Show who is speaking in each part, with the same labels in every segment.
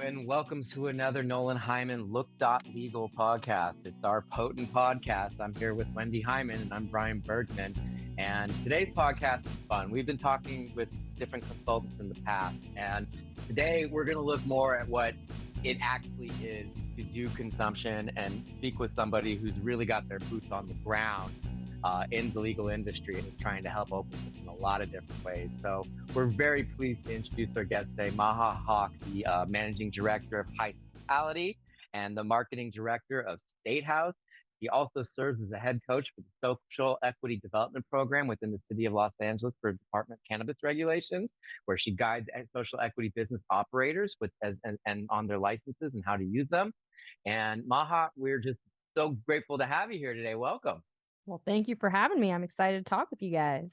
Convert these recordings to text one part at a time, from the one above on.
Speaker 1: and welcome to another Nolan Hyman Legal podcast. It's our potent podcast. I'm here with Wendy Hyman and I'm Brian Bergman. And today's podcast is fun. We've been talking with different consultants in the past, and today we're going to look more at what it actually is to do consumption and speak with somebody who's really got their boots on the ground in the legal industry and is trying to help open this in a lot of different ways. So we're very pleased to introduce our guest today, Maha Hawk, the Managing Director of Hospitality and the Marketing Director of State House. He also serves as a head coach for the Social Equity Development Program within the City of Los Angeles for Department of Cannabis Regulations, where she guides social equity business operators and on their licenses and how to use them. And Maha, we're just so grateful to have you here today. Welcome.
Speaker 2: Well, thank you for having me. I'm excited to talk with you guys.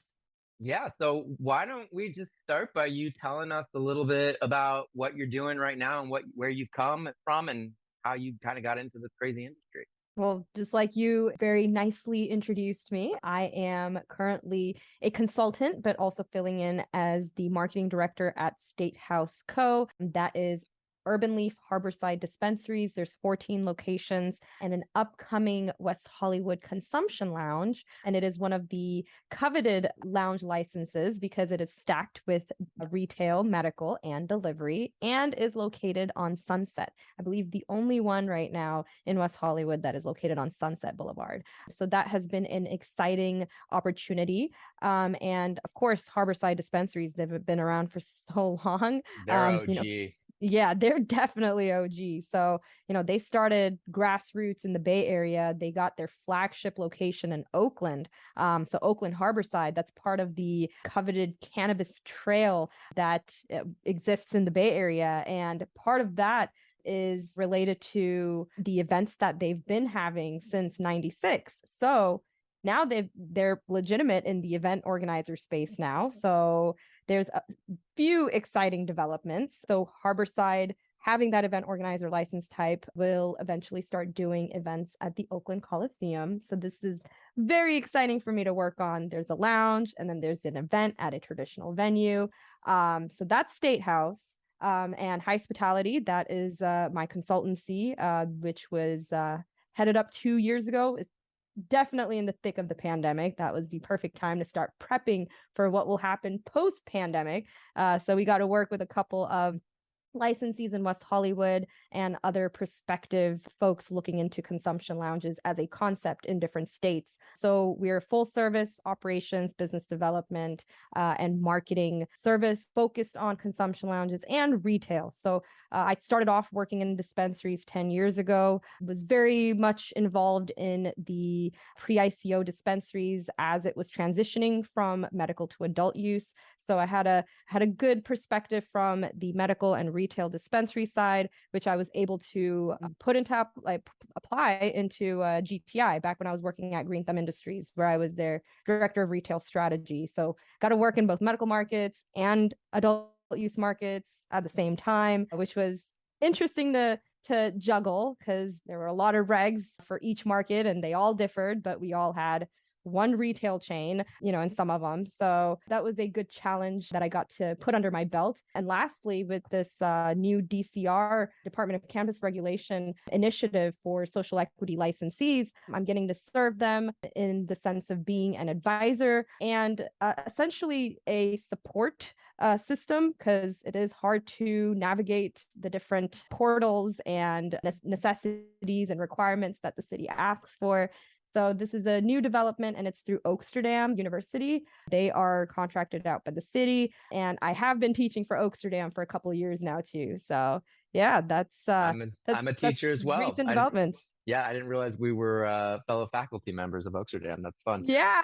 Speaker 1: Yeah, so why don't we just start by you telling us a little bit about what you're doing right now and where you've come from and how you kind of got into this crazy industry.
Speaker 2: Well, just like you very nicely introduced me, I am currently a consultant, but also filling in as the marketing director at State House Co. That is Urban Leaf Harborside dispensaries. There's 14 locations and an upcoming West Hollywood consumption lounge. And it is one of the coveted lounge licenses because it is stacked with retail, medical, and delivery, and is located on Sunset. I believe the only one right now in West Hollywood that is located on Sunset Boulevard. So that has been an exciting opportunity. And of course, Harborside dispensaries, they've been around for so long.
Speaker 1: They're OG.
Speaker 2: Yeah, they're definitely OG. So, they started grassroots in the Bay Area. They got their flagship location in Oakland. So Oakland Harborside, that's part of the coveted cannabis trail that exists in the Bay Area. And part of that is related to the events that they've been having since 96. So now they're legitimate in the event organizer space now. So there's a few exciting developments. So Harborside, having that event organizer license type, will eventually start doing events at the Oakland Coliseum. So this is very exciting for me to work on. There's a lounge and then there's an event at a traditional venue. So that's State House. And Hospitality, that is my consultancy, which was headed up 2 years ago. It's definitely in the thick of the pandemic. That was the perfect time to start prepping for what will happen post-pandemic. So we got to work with a couple of licensees in West Hollywood and other prospective folks looking into consumption lounges as a concept in different states. So we're full service operations, business development, and marketing service focused on consumption lounges and retail. So I started off working in dispensaries 10 years ago, was very much involved in the pre-ICO dispensaries as it was transitioning from medical to adult use. So I had a good perspective from the medical and retail dispensary side, which I was able to apply into GTI back when I was working at Green Thumb Industries, where I was their director of retail strategy. So got to work in both medical markets and adult use markets at the same time, which was interesting to juggle because there were a lot of regs for each market and they all differed, but we all had one retail chain, in some of them. So that was a good challenge that I got to put under my belt. And lastly, with this new DCR, Department of Cannabis Regulation initiative for social equity licensees, I'm getting to serve them in the sense of being an advisor and essentially a support system, because it is hard to navigate the different portals and necessities and requirements that the city asks for. So this is a new development and it's through Oaksterdam University. They are contracted out by the city. And I have been teaching for Oaksterdam for a couple of years now too. So yeah,
Speaker 1: I'm a teacher as well.
Speaker 2: Recent developments.
Speaker 1: I didn't realize we were fellow faculty members of Oaksterdam. That's fun.
Speaker 2: Yeah.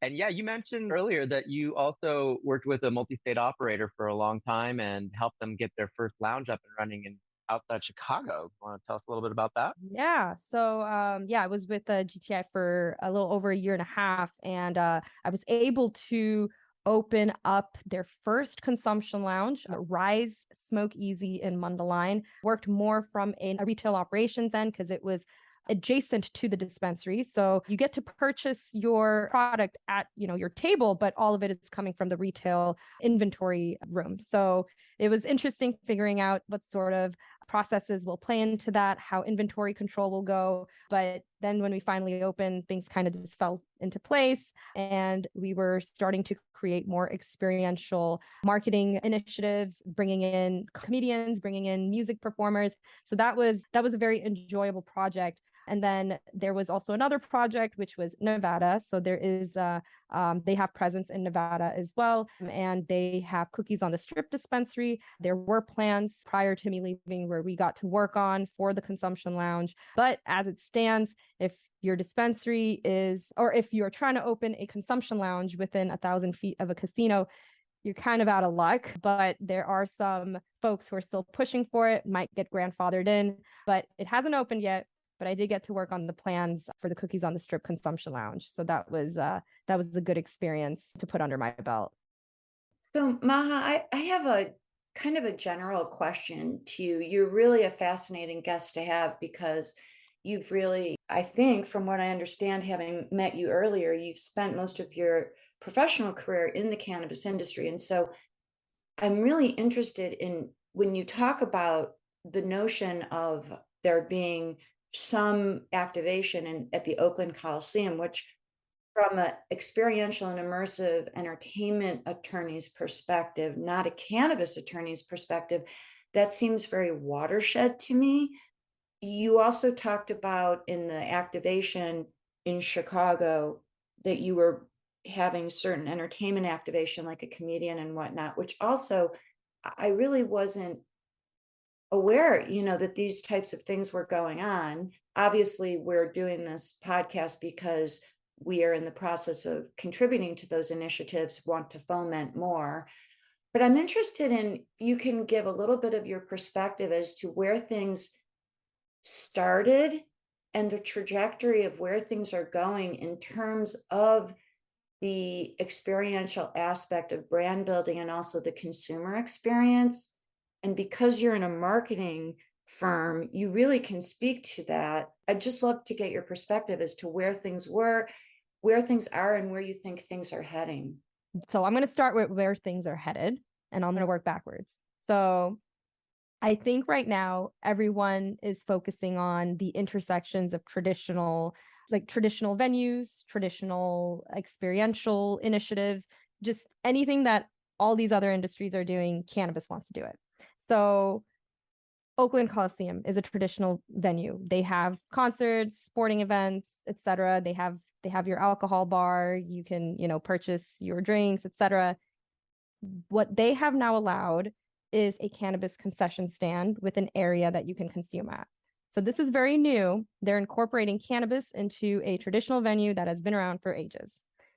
Speaker 1: And yeah, you mentioned earlier that you also worked with a multi-state operator for a long time and helped them get their first lounge up and running outside Chicago. Want to tell us a little bit about that?
Speaker 2: Yeah. So, I was with GTI for a little over a year and a half, and I was able to open up their first consumption lounge, Rise Smoke Easy in Mundelein. Worked more from a retail operations end because it was adjacent to the dispensary. So you get to purchase your product at, your table, but all of it is coming from the retail inventory room. So it was interesting figuring out what sort of processes will play into that, how inventory control will go. But then when we finally opened, things kind of just fell into place, and we were starting to create more experiential marketing initiatives, bringing in comedians, bringing in music performers. So that was a very enjoyable project. And then there was also another project, which was Nevada. So there is they have presence in Nevada as well, and they have Cookies on the Strip dispensary. There were plans prior to me leaving where we got to work on for the consumption lounge. But as it stands, if your dispensary is, or if you're trying to open a consumption lounge within 1,000 feet of a casino, you're kind of out of luck. But there are some folks who are still pushing for it, might get grandfathered in, but it hasn't opened yet. But I did get to work on the plans for the Cookies on the Strip consumption lounge. So that was a good experience to put under my belt.
Speaker 3: So, Maha, I have a kind of a general question to you. You're really a fascinating guest to have because you've really, I think, from what I understand, having met you earlier, you've spent most of your professional career in the cannabis industry. And so I'm really interested in when you talk about the notion of there being some activation at the Oakland Coliseum, which from an experiential and immersive entertainment attorney's perspective, not a cannabis attorney's perspective, that seems very watershed to me. You also talked about in the activation in Chicago that you were having certain entertainment activation like a comedian and whatnot, which also I really wasn't aware, that these types of things were going on. Obviously, we're doing this podcast because we are in the process of contributing to those initiatives, want to foment more. But I'm interested in, you can give a little bit of your perspective as to where things started and the trajectory of where things are going in terms of the experiential aspect of brand building and also the consumer experience. And because you're in a marketing firm, you really can speak to that. I'd just love to get your perspective as to where things were, where things are, and where you think things are heading.
Speaker 2: So I'm going to start with where things are headed, and I'm going to work backwards. So I think right now everyone is focusing on the intersections of traditional venues, traditional experiential initiatives, just anything that all these other industries are doing, cannabis wants to do it. So Oakland Coliseum is a traditional venue. They have concerts, sporting events, etc. They have your alcohol bar. You can, purchase your drinks, etc. What they have now allowed is a cannabis concession stand with an area that you can consume at. So this is very new. They're incorporating cannabis into a traditional venue that has been around for ages.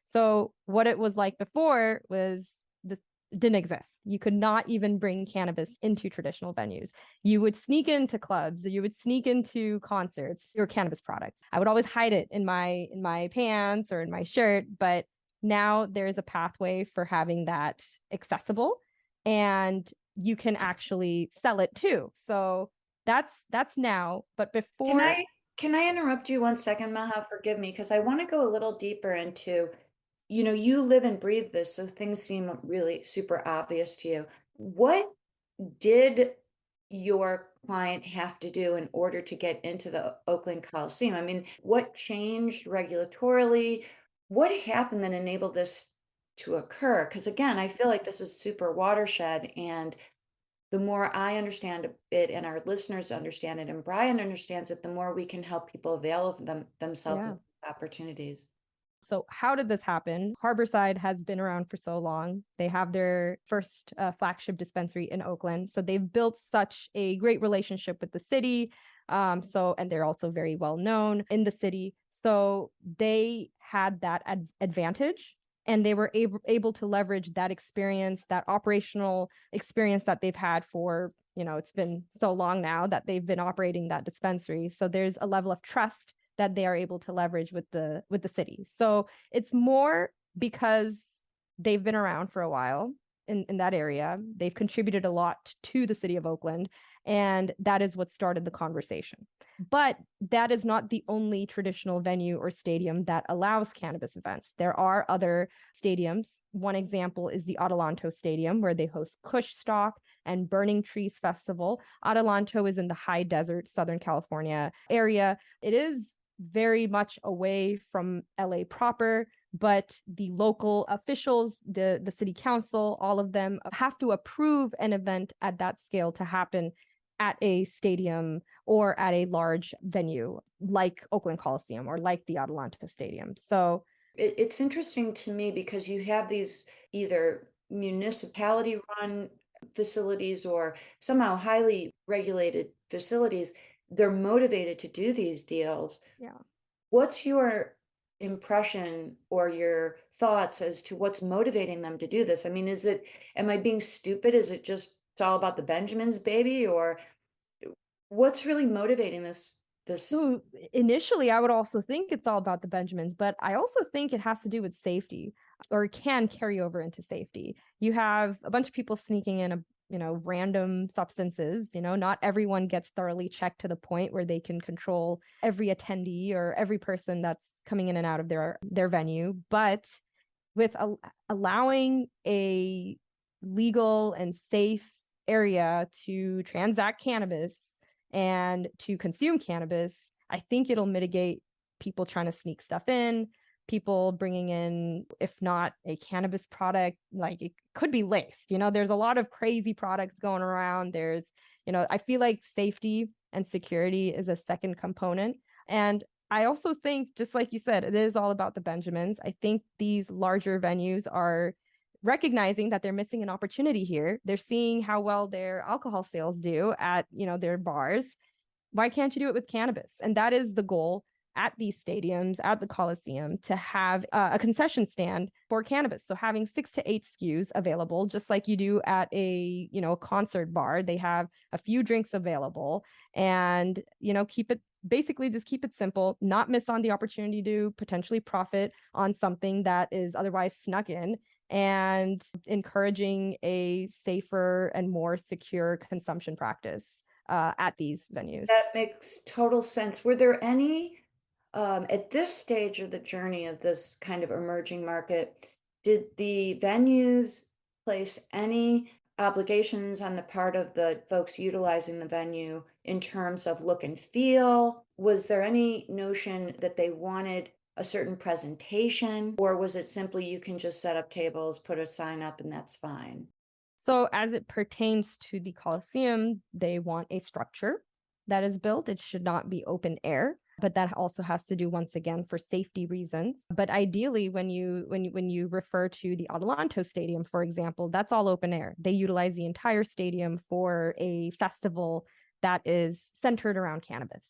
Speaker 2: So what it was like before was this didn't exist. You could not even bring cannabis into traditional venues. You would sneak into clubs, you would sneak into concerts, your cannabis products. I would always hide it in my pants or in my shirt, but now there's a pathway for having that accessible, and you can actually sell it too. So that's now, but before.
Speaker 3: Can I interrupt you 1 second, Maha? Forgive me, because I want to go a little deeper into, you live and breathe this, so things seem really super obvious to you. What did your client have to do in order to get into the Oakland Coliseum? I mean, what changed regulatorily? What happened that enabled this to occur? Because again, I feel like this is super watershed, and the more I understand it and our listeners understand it and Brian understands it, the more we can help people avail of themselves
Speaker 2: Yeah.
Speaker 3: of opportunities.
Speaker 2: So how did this happen? Harborside has been around for so long. They have their first flagship dispensary in Oakland. So they've built such a great relationship with the city. And they're also very well known in the city. So they had that advantage, and they were able to leverage that experience, that operational experience that they've had for, it's been so long now that they've been operating that dispensary. So there's a level of trust that they are able to leverage with the city. So it's more because they've been around for a while. in that area. They've contributed a lot to the city of Oakland, and that is what started the conversation. But that is not the only traditional venue or stadium that allows cannabis events. There are other stadiums. One example is the Adelanto Stadium, where they host Kush Stalk and Burning Trees Festival. Adelanto is in the high desert, Southern California area. It is very much away from LA proper, but the local officials, the city council, all of them have to approve an event at that scale to happen at a stadium or at a large venue like Oakland Coliseum or like the Adelanto Stadium. So
Speaker 3: it's interesting to me because you have these either municipality run facilities or somehow highly regulated facilities. They're motivated to do these deals.
Speaker 2: yeah.
Speaker 3: What's your impression or your thoughts as to what's motivating them to do this? I mean, am I being stupid? Is it just it's all about the Benjamins, baby? Or what's really motivating this?
Speaker 2: So initially, I would also think it's all about the Benjamins, but I also think it has to do with safety, or can carry over into safety. You have a bunch of people sneaking in random substances. Not everyone gets thoroughly checked to the point where they can control every attendee or every person that's coming in and out of their venue. But with allowing a legal and safe area to transact cannabis and to consume cannabis, I think it'll mitigate people trying to sneak stuff in, people bringing in, if not a cannabis product, like it could be laced. There's a lot of crazy products going around. I feel like safety and security is a second component. And I also think, just like you said, it is all about the Benjamins. I think these larger venues are recognizing that they're missing an opportunity here. They're seeing how well their alcohol sales do at, their bars. Why can't you do it with cannabis? And that is the goal at these stadiums, at the Coliseum, to have a concession stand for cannabis. So having 6 to 8 SKUs available, just like you do at a concert bar. They have a few drinks available, and keep it simple, not miss on the opportunity to potentially profit on something that is otherwise snuck in, and encouraging a safer and more secure consumption practice at these venues.
Speaker 3: That makes total sense. Were there any, at this stage of the journey of this kind of emerging market, did the venues place any obligations on the part of the folks utilizing the venue in terms of look and feel? Was there any notion that they wanted a certain presentation, or was it simply you can just set up tables, put a sign up, and that's fine?
Speaker 2: So as it pertains to the Coliseum, they want a structure that is built. It should not be open air, but that also has to do, once again, for safety reasons. But ideally, when you refer to the Adelanto Stadium, for example, that's all open air. They utilize the entire stadium for a festival that is centered around cannabis.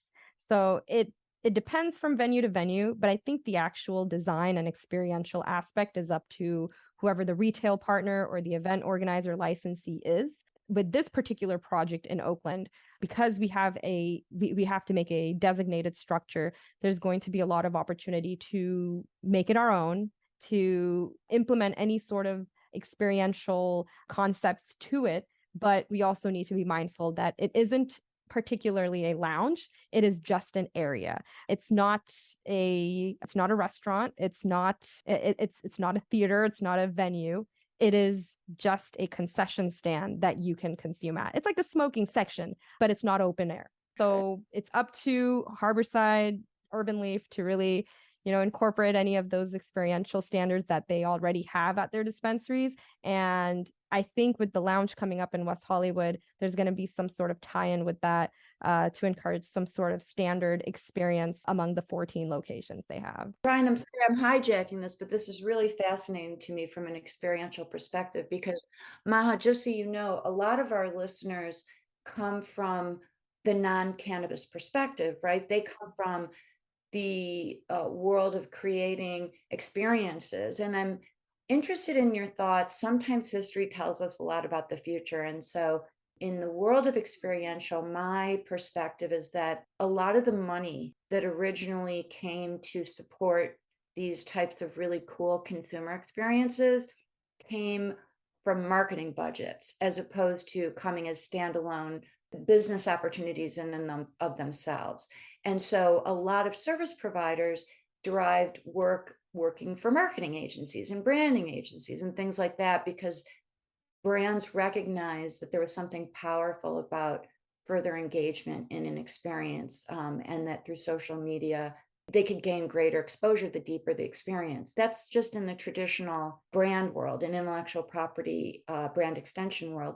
Speaker 2: So it depends from venue to venue, but I think the actual design and experiential aspect is up to whoever the retail partner or the event organizer licensee is. With this particular project in Oakland, because we have to make a designated structure, there's going to be a lot of opportunity to make it our own, to implement any sort of experiential concepts to it. But we also need to be mindful that it isn't particularly a lounge. It is just an area. It's not a restaurant. It's not a theater. It's not a venue. It is just a concession stand that you can consume at. It's like a smoking section, but it's not open air. So it's up to Harborside, Urban Leaf to really, incorporate any of those experiential standards that they already have at their dispensaries. And I think with the lounge coming up in West Hollywood, there's going to be some sort of tie-in with that to encourage some sort of standard experience among the 14 locations they have.
Speaker 3: Brian, I'm sorry I'm hijacking this, but this is really fascinating to me from an experiential perspective because, Maha, just so you know, a lot of our listeners come from the non-cannabis perspective, right? They come from the world of creating experiences. And I'm interested in your thoughts. Sometimes history tells us a lot about the future. And so, in the world of experiential, my perspective is that a lot of the money that originally came to support these types of really cool consumer experiences came from marketing budgets as opposed to coming as standalone business opportunities in and of themselves. And so a lot of service providers derived working for marketing agencies and branding agencies and things like that because brands recognized that there was something powerful about further engagement in an experience, and that through social media they could gain greater exposure the deeper the experience. That's just in the traditional brand world and intellectual property brand extension world.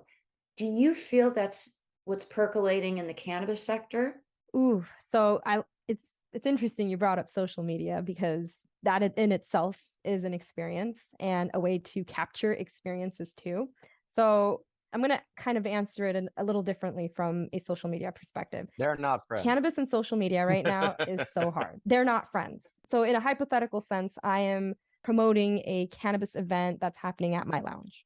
Speaker 3: Do you feel that's what's percolating in the cannabis sector?
Speaker 2: Ooh, so it's interesting you brought up social media because that in itself is an experience and a way to capture experiences too. So I'm going to kind of answer it a little differently from a social media perspective.
Speaker 1: They're not friends.
Speaker 2: Cannabis and social media right now is so hard. They're not friends. So in a hypothetical sense, I am promoting a cannabis event that's happening at my lounge.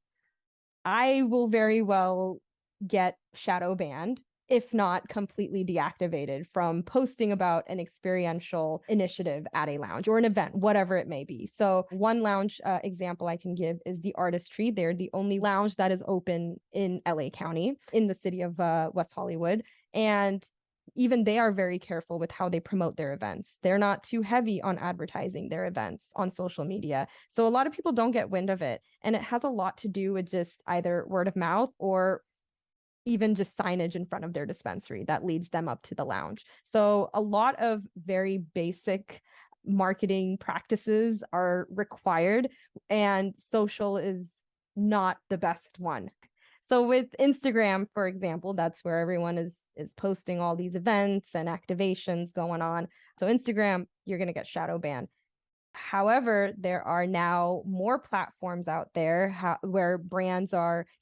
Speaker 2: I will very well get shadow banned, if not completely deactivated from posting about an experiential initiative at a lounge or an event, whatever it may be. So one lounge example I can give is the Artistry. They're the only lounge that is open in LA County, in the city of West Hollywood. And even they are very careful with how they promote their events. They're not too heavy on advertising their events on social media. So a lot of people don't get wind of it. And it has a lot to do with just either word of mouth or even just signage in front of their dispensary that leads them up to the lounge. So a lot of very basic marketing practices are required, and social is not the best one. So with Instagram, for example, that's where everyone is posting all these events and activations going on. So Instagram, you're going to get shadow banned. However, there are now more platforms out there where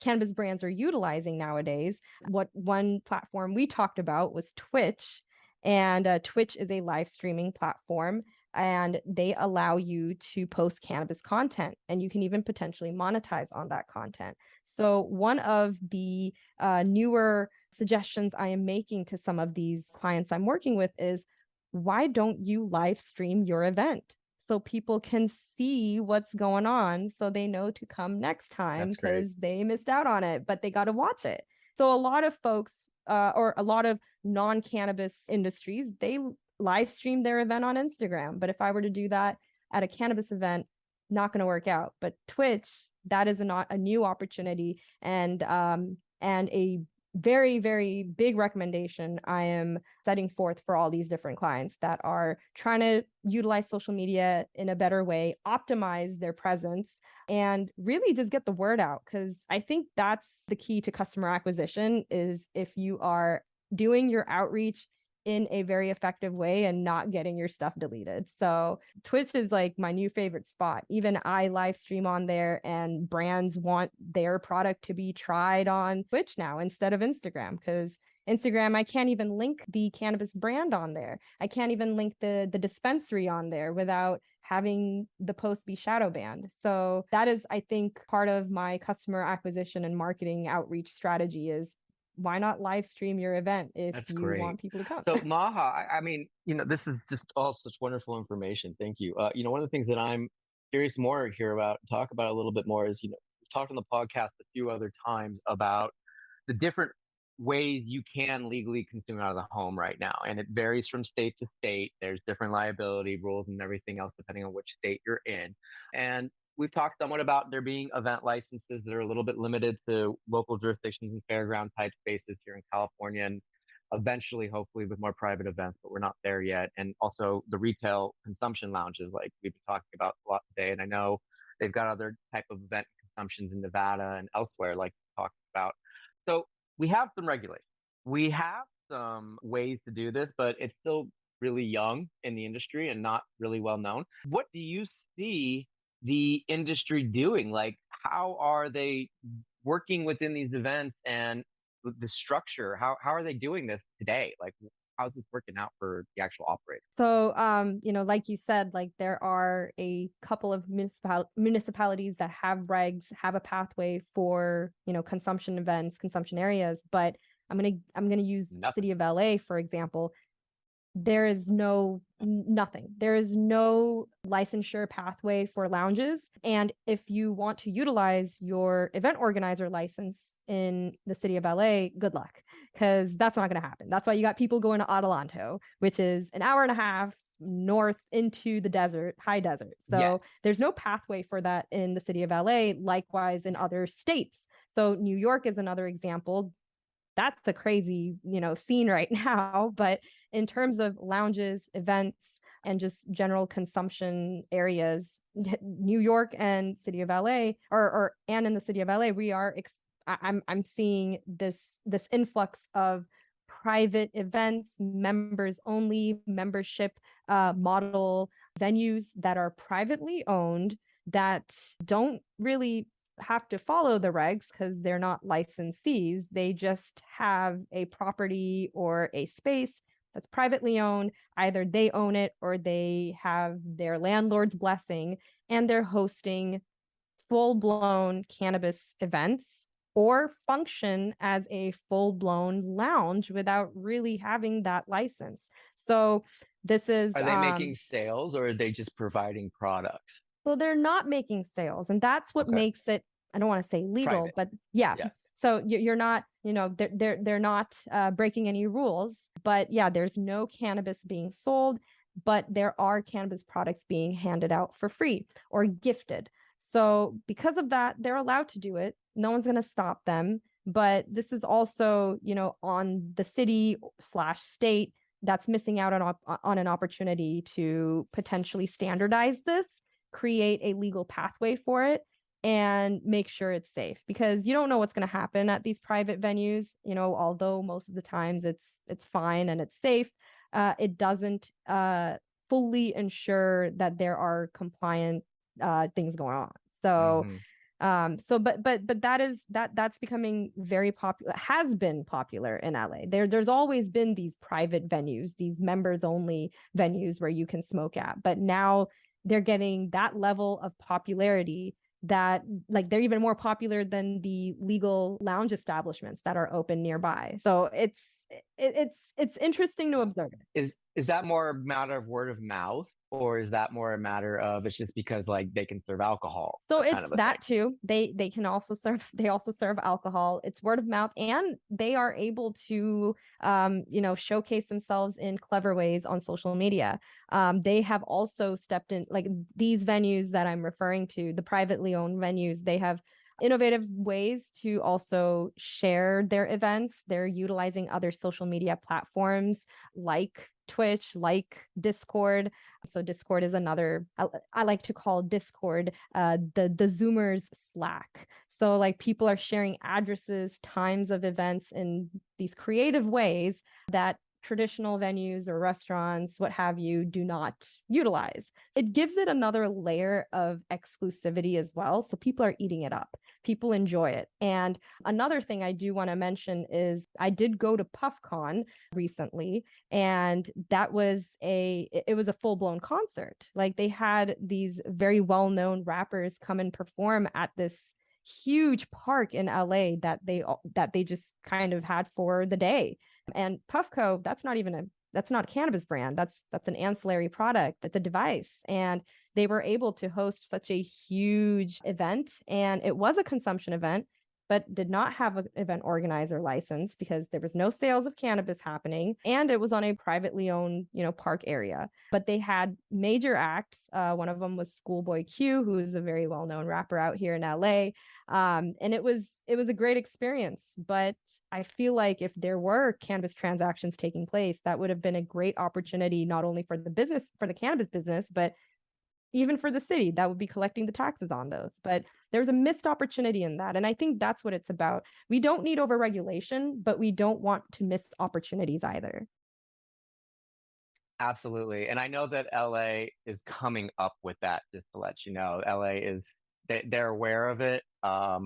Speaker 2: cannabis brands are utilizing nowadays. What one platform we talked about was Twitch, and Twitch is a live streaming platform, and they allow you to post cannabis content, and you can even potentially monetize on that content. So one of the newer suggestions I am making to some of these clients I'm working with is, why don't you live stream your event so people can see what's going on so they know to come next time because they missed out on it, but they got to watch it. So a lot of folks or a lot of non-cannabis industries, they live stream their event on Instagram. But if I were to do that at a cannabis event, not going to work out. But Twitch, that is a new opportunity and a very, very big recommendation I am setting forth for all these different clients that are trying to utilize social media in a better way, optimize their presence, and really just get the word out. Because I think that's the key to customer acquisition, is if you are doing your outreach in a very effective way and not getting your stuff deleted. So Twitch is like my new favorite spot. Even I live stream on there, and brands want their product to be tried on Twitch now instead of Instagram, because Instagram, I can't even link the cannabis brand on there. I can't even link the dispensary on there without having the post be shadow banned. So that is, I think, part of my customer acquisition and marketing outreach strategy is, why not live stream your event if
Speaker 1: That's
Speaker 2: you
Speaker 1: great.
Speaker 2: want people to come?
Speaker 1: So Maha, I mean, this is just all such wonderful information. Thank you. One of the things that I'm curious more here about, talk about a little bit more is, we've talked on the podcast a few other times about the different ways you can legally consume out of the home right now. And it varies from state to state. There's different liability rules and everything else, depending on which state you're in. And we've talked somewhat about there being event licenses that are a little bit limited to local jurisdictions and fairground type spaces here in California, and eventually, hopefully, with more private events, but we're not there yet. And also the retail consumption lounges, like we've been talking about a lot today. And I know they've got other type of event consumptions in Nevada and elsewhere, like we talked about. So we have some regulations. We have some ways to do this, but it's still really young in the industry and not really well known. What do you see the industry doing? Like, how are they working within these events and the structure? How are they doing this today? Like, how's this working out for the actual operator?
Speaker 2: So, like you said, like there are a couple of municipalities that have regs, have a pathway for, consumption events, consumption areas. But I'm gonna use the city of LA, for example. there is nothing. There is no licensure pathway for lounges. And if you want to utilize your event organizer license in the city of LA, good luck, because that's not going to happen. That's why you got people going to Adelanto, which is an hour and a half north into the desert, high desert. So there's no pathway for that in the city of LA, likewise in other states. So New York is another example. That's a crazy, scene right now. But in terms of lounges, events, and just general consumption areas, New York and city of LA, and in the city of LA, we are. I'm seeing this influx of private events, members only membership model venues that are privately owned that don't really have to follow the regs because they're not licensees. They just have a property or a space that's privately owned. Either they own it or they have their landlord's blessing, and they're hosting full-blown cannabis events or function as a full-blown lounge without really having that license. So this is
Speaker 1: Are they making sales, or are they just providing products?
Speaker 2: so they're not making sales, and that's what makes it, I don't want to say legal,
Speaker 1: Private.
Speaker 2: but yeah. So you're not, they're not breaking any rules, but yeah, there's no cannabis being sold, but there are cannabis products being handed out for free or gifted. So because of that, they're allowed to do it. No one's going to stop them. But this is also, on the city/state that's missing out on an opportunity to potentially standardize this, create a legal pathway for it, and make sure it's safe, because you don't know what's going to happen at these private venues. Although most of the times it's fine and it's safe, it doesn't fully ensure that there are compliant things going on. So but that's becoming very popular, has been popular in LA. There's always been these private venues, these members only venues where you can smoke at, but now they're getting that level of popularity that, like, they're even more popular than the legal lounge establishments that are open nearby. So it's interesting to observe.
Speaker 1: Is that more a matter of word of mouth, or is that more a matter of it's just because like they can serve alcohol?
Speaker 2: So it's that too. They can also serve, they also serve alcohol. It's word of mouth, and they are able to showcase themselves in clever ways on social media. They have also stepped in, like these venues that I'm referring to, the privately owned venues, they have innovative ways to also share their events. They're utilizing other social media platforms like Twitch, like Discord. So Discord is another, I like to call Discord the Zoomers Slack. So like people are sharing addresses, times of events in these creative ways that traditional venues or restaurants, what have you, do not utilize. It gives it another layer of exclusivity as well. So people are eating it up. People enjoy it. And another thing I do want to mention is I did go to PuffCon recently, and that was it was a full-blown concert. Like they had these very well-known rappers come and perform at this huge park in LA that they just kind of had for the day. And Puffco, that's not a cannabis brand. That's an ancillary product. It's a device. And they were able to host such a huge event, and it was a consumption event, but did not have an event organizer license because there was no sales of cannabis happening, and it was on a privately owned, park area. But they had major acts. One of them was Schoolboy Q, who is a very well-known rapper out here in LA. And it was a great experience. But I feel like if there were cannabis transactions taking place, that would have been a great opportunity, not only for the cannabis business, but even for the city that would be collecting the taxes on those. But there's a missed opportunity in that. And I think that's what it's about. We don't need overregulation, but we don't want to miss opportunities either.
Speaker 1: Absolutely. And I know that LA is coming up with that, just to let you know. LA is, they're aware of it. I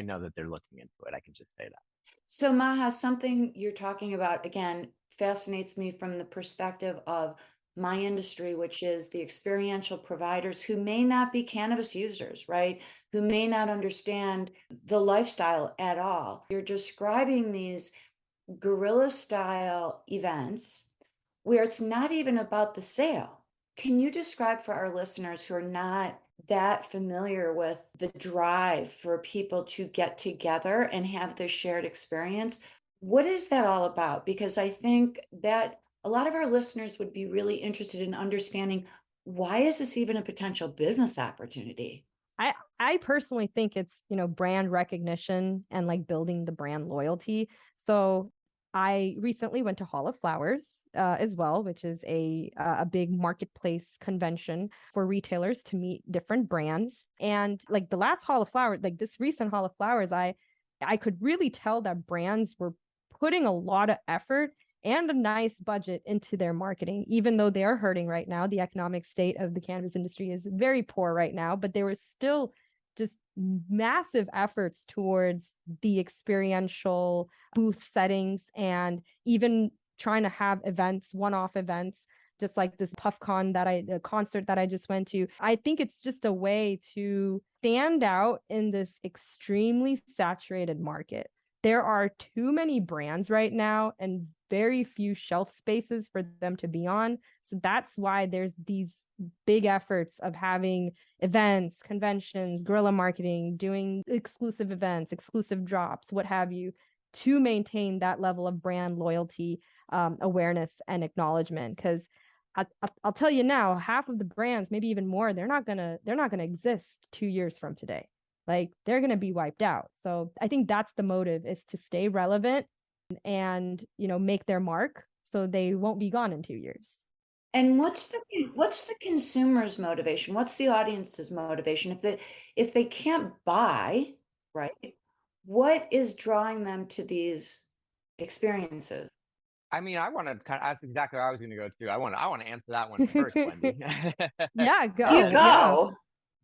Speaker 1: know that they're looking into it. I can just say that.
Speaker 3: So Maha, something you're talking about, again, fascinates me from the perspective of my industry, which is the experiential providers who may not be cannabis users, right? Who may not understand the lifestyle at all. You're describing these guerrilla style events where it's not even about the sale. Can you describe for our listeners who are not that familiar with the drive for people to get together and have this shared experience? What is that all about? Because I think that a lot of our listeners would be really interested in understanding, why is this even a potential business opportunity?
Speaker 2: I personally think it's, brand recognition and like building the brand loyalty. So I recently went to Hall of Flowers as well, which is a big marketplace convention for retailers to meet different brands. And like the last Hall of Flowers, like this recent Hall of Flowers, I could really tell that brands were putting a lot of effort and a nice budget into their marketing, even though they are hurting right now. The economic state of the cannabis industry is very poor right now, but there was still just massive efforts towards the experiential booth settings and even trying to have events, one-off events, just like this PuffCon the concert that I just went to. I think it's just a way to stand out in this extremely saturated market. There are too many brands right now and very few shelf spaces for them to be on. So that's why there's these big efforts of having events, conventions, guerrilla marketing, doing exclusive events, exclusive drops, what have you, to maintain that level of brand loyalty, awareness, and acknowledgement. Because I'll tell you now, half of the brands, maybe even more, they're not gonna exist 2 years from today. Like they're gonna be wiped out. So I think that's the motive, is to stay relevant and make their mark so they won't be gone in 2 years.
Speaker 3: And what's the consumer's motivation? What's the audience's motivation? If they can't buy, right? What is drawing them to these experiences?
Speaker 1: I mean, I want to kind of ask exactly where I was going to go to. I want to answer that one first, Wendy.
Speaker 2: Yeah,
Speaker 3: You
Speaker 2: go.
Speaker 1: And
Speaker 2: Yeah.
Speaker 3: go.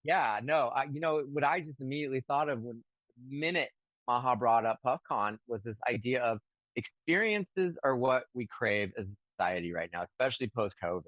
Speaker 1: yeah, no, what I just immediately thought of when the minute Maha brought up PuffCon was this idea of experiences are what we crave as a society right now, especially post COVID.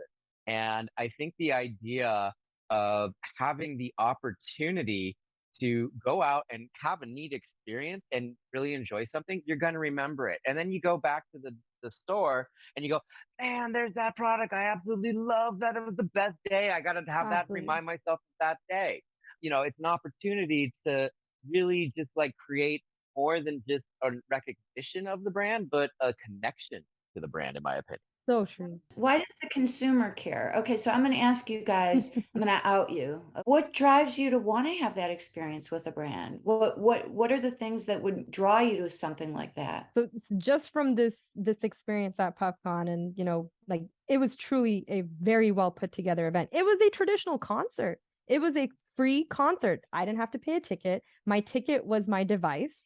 Speaker 1: And I think the idea of having the opportunity to go out and have a neat experience and really enjoy something, you're going to remember it. And then you go back to the store and you go, man, there's that product. I absolutely love that. It was the best day. I got to have that,
Speaker 2: Exactly.
Speaker 1: remind myself of that day. It's an opportunity to really just like create more than just a recognition of the brand, but a connection to the brand, in my opinion.
Speaker 2: So true.
Speaker 3: Why does the consumer care? Okay, so I'm going to ask you guys, I'm going to out you. What drives you to want to have that experience with a brand? What are the things that would draw you to something like that?
Speaker 2: So just from this experience at PuffCon, and like it was truly a very well put together event. It was a traditional concert. It was a free concert. I didn't have to pay a ticket. My ticket was my device.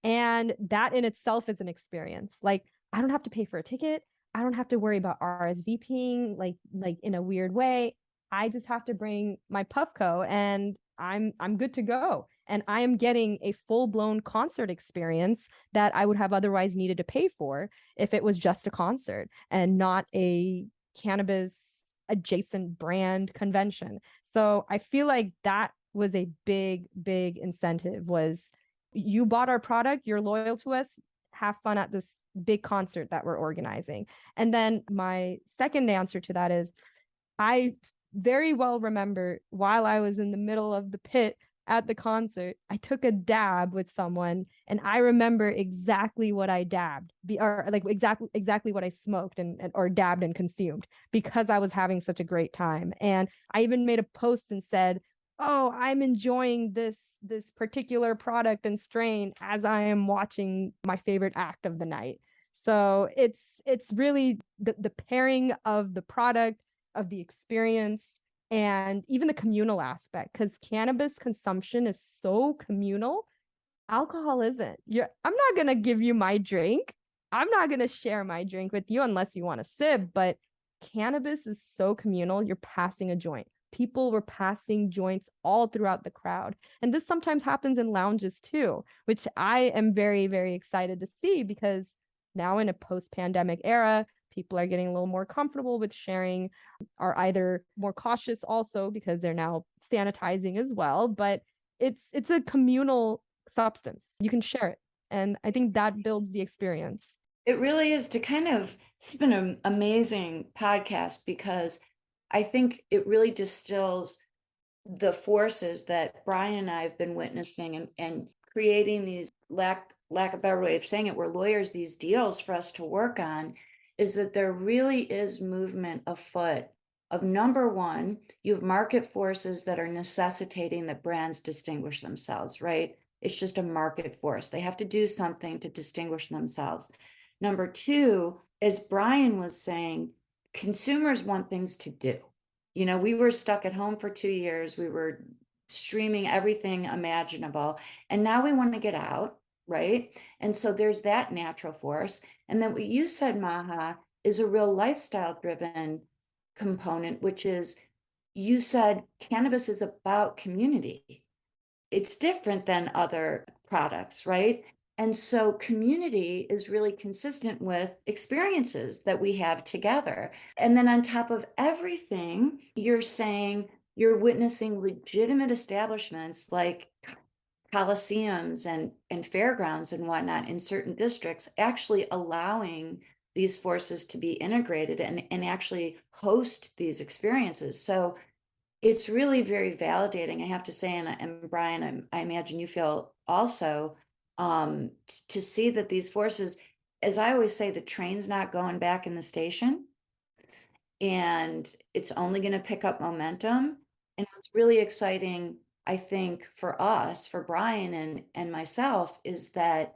Speaker 2: And that in itself is an experience. Like I don't have to pay for a ticket. I don't have to worry about RSVPing like in a weird way. I just have to bring my Puffco and I'm good to go. And I am getting a full-blown concert experience that I would have otherwise needed to pay for if it was just a concert and not a cannabis adjacent brand convention. So I feel like that was a big incentive. Was you bought our product, you're loyal to us, have fun at this big concert that we're organizing. And then my second answer to that is, I very well remember while I was in the middle of the pit at the concert, I took a dab with someone, and I remember exactly what I dabbed, or like exactly what I smoked and or dabbed and consumed, because I was having such a great time. And I even made a post and said, "Oh, I'm enjoying this particular product and strain as I am watching my favorite act of the night." So it's really the pairing of the product, of the experience, and even the communal aspect, because cannabis consumption is so communal. Alcohol isn't. I'm not going to give you my drink. I'm not going to share my drink with you unless you want a sip, but cannabis is so communal. You're passing a joint. People were passing joints all throughout the crowd. And this sometimes happens in lounges too, which I am very excited to see, because now in a post-pandemic era, people are getting a little more comfortable with sharing, are either more cautious also because they're now sanitizing as well, but it's a communal substance. You can share it. And I think that builds the experience.
Speaker 3: It really is to kind of, it's been an amazing podcast because I think it really distills the forces that Brian and I have been witnessing and creating these lack of better way of saying it, we're lawyers, these deals for us to work on, is that there really is movement afoot of number one, you have market forces that are necessitating that brands distinguish themselves, right? It's just a market force. They have to do something to distinguish themselves. Number two, as Brian was saying, consumers want things to do. You know, we were stuck at home for 2 years. We were streaming everything imaginable. And now we want to get out, right? And so there's that natural force. And then what you said, Maha, is a real lifestyle driven component, which is you said cannabis is about community. It's different than other products, right? And so community is really consistent with experiences that we have together. And then on top of everything, you're saying you're witnessing legitimate establishments like coliseums and fairgrounds and whatnot in certain districts actually allowing these forces to be integrated and actually host these experiences. So it's really very validating, I have to say, and Brian, I imagine you feel also, to see that these forces, as I always say, the train's not going back in the station, and it's only going to pick up momentum. And what's really exciting, I think, for us, for Brian and myself, is that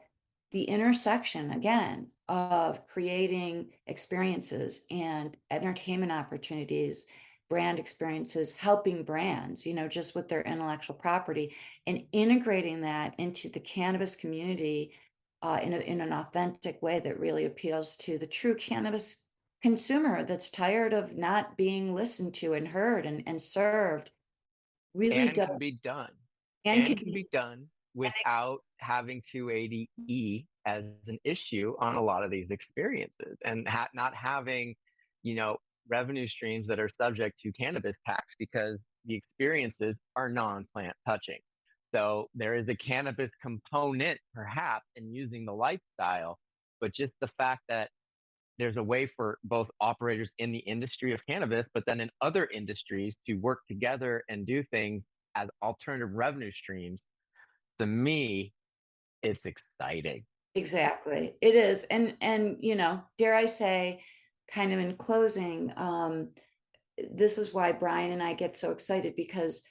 Speaker 3: the intersection again of creating experiences and entertainment opportunities, brand experiences, helping brands, you know, just with their intellectual property, and integrating that into the cannabis community in an authentic way that really appeals to the true cannabis consumer that's tired of not being listened to and heard and served, really
Speaker 1: And
Speaker 3: does,
Speaker 1: can be done.
Speaker 3: and
Speaker 1: And
Speaker 3: can
Speaker 1: can
Speaker 3: be.
Speaker 1: be done without having 280E as an issue on a lot of these experiences, and not having, you know, revenue streams that are subject to cannabis tax because the experiences are non-plant touching. So there is a cannabis component perhaps in using the lifestyle, but just the fact that there's a way for both operators in the industry of cannabis, but then in other industries to work together and do things as alternative revenue streams. To me, it's exciting.
Speaker 3: Exactly. It is. And you know, dare I say, kind of in closing, this is why Brian and I get so excited because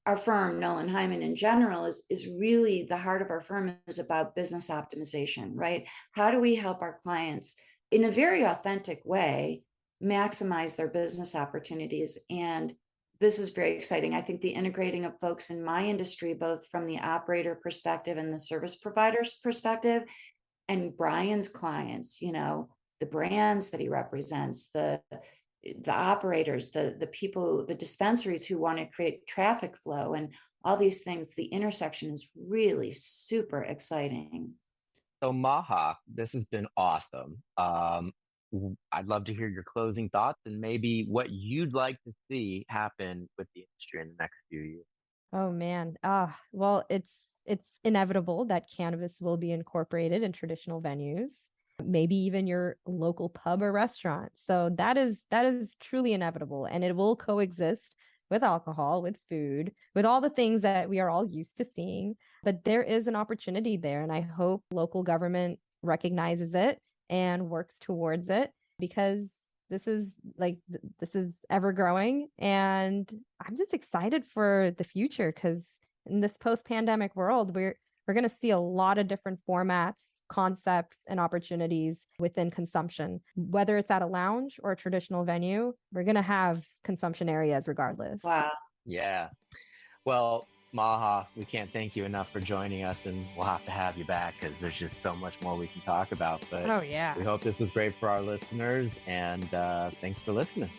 Speaker 3: our firm, Nolan Hyman in general, is really the heart of our firm is about business optimization, right? How do we help our clients in a very authentic way maximize their business opportunities? And this is very exciting. I think the integrating of folks in my industry, both from the operator perspective and the service provider's perspective, and Brian's clients, you know, the brands that he represents, the operators, the people, the dispensaries who want to create traffic flow and all these things, the intersection is really super exciting.
Speaker 1: So, Maha, this has been awesome. I'd love to hear your closing thoughts and maybe what you'd like to see happen with the industry in the next few years.
Speaker 2: Oh man. Well, it's inevitable that cannabis will be incorporated in traditional venues, maybe even your local pub or restaurant. So that is truly inevitable, and it will coexist with alcohol, with food, with all the things that we are all used to seeing. But there is an opportunity there, and I hope local government recognizes it and works towards it because this is this is ever growing, and I'm just excited for the future because in this post-pandemic world we're going to see a lot of different formats, concepts, and opportunities within consumption, whether it's at a lounge or a traditional venue. We're going to have consumption areas regardless.
Speaker 3: Wow.
Speaker 1: Yeah. Well, Maha, we can't thank you enough for joining us, and we'll have to have you back because there's just so much more we can talk about. But
Speaker 2: Oh yeah.
Speaker 1: we hope this was great for our listeners, and thanks for listening.